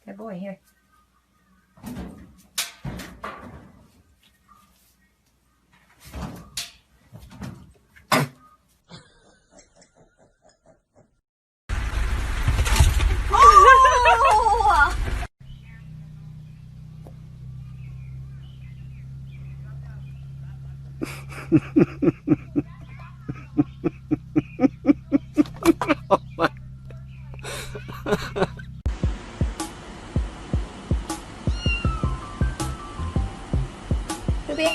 Good boy, here. Oh my. Ruby.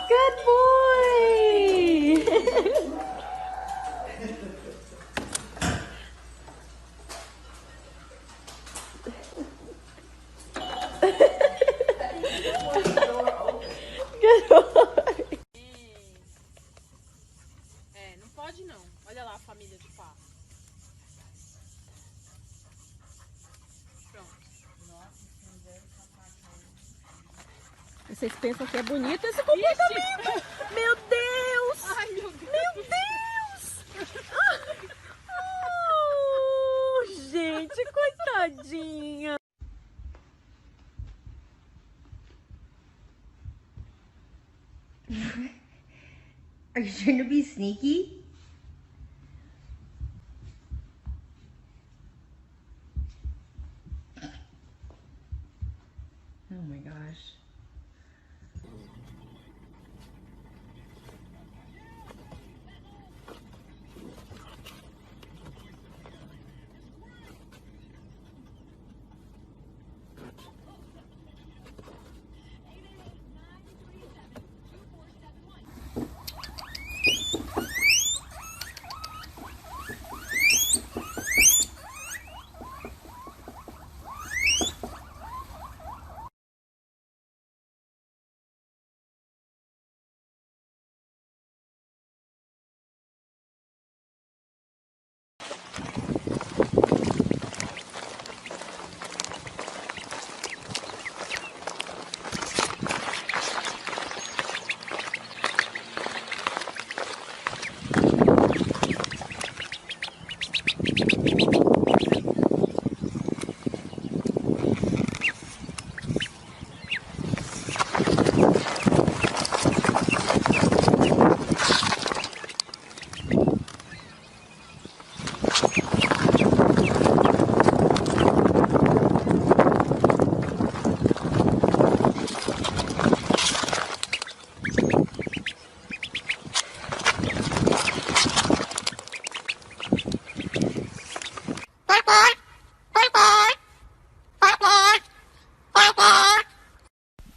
Good boy. Good boy. É, não pode não. Olha lá a família de pato. Pronto. Vocês pensam que é bonito esse comportamento? Meu Deus! Ai, meu Deus. Meu Deus! Oh, gente, coitadinha! Are you trying to be sneaky? Oh my gosh.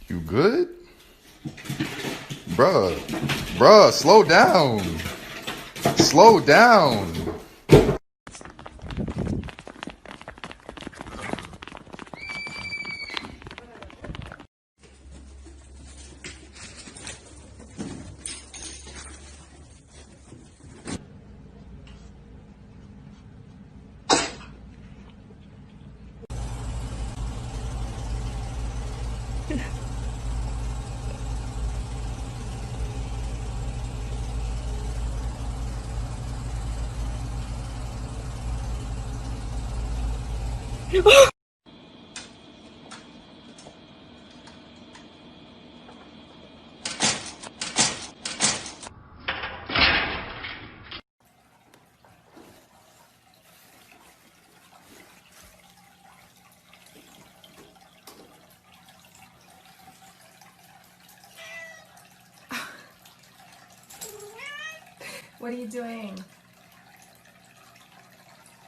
You good? Bruh, slow down. Slow down. What are you doing?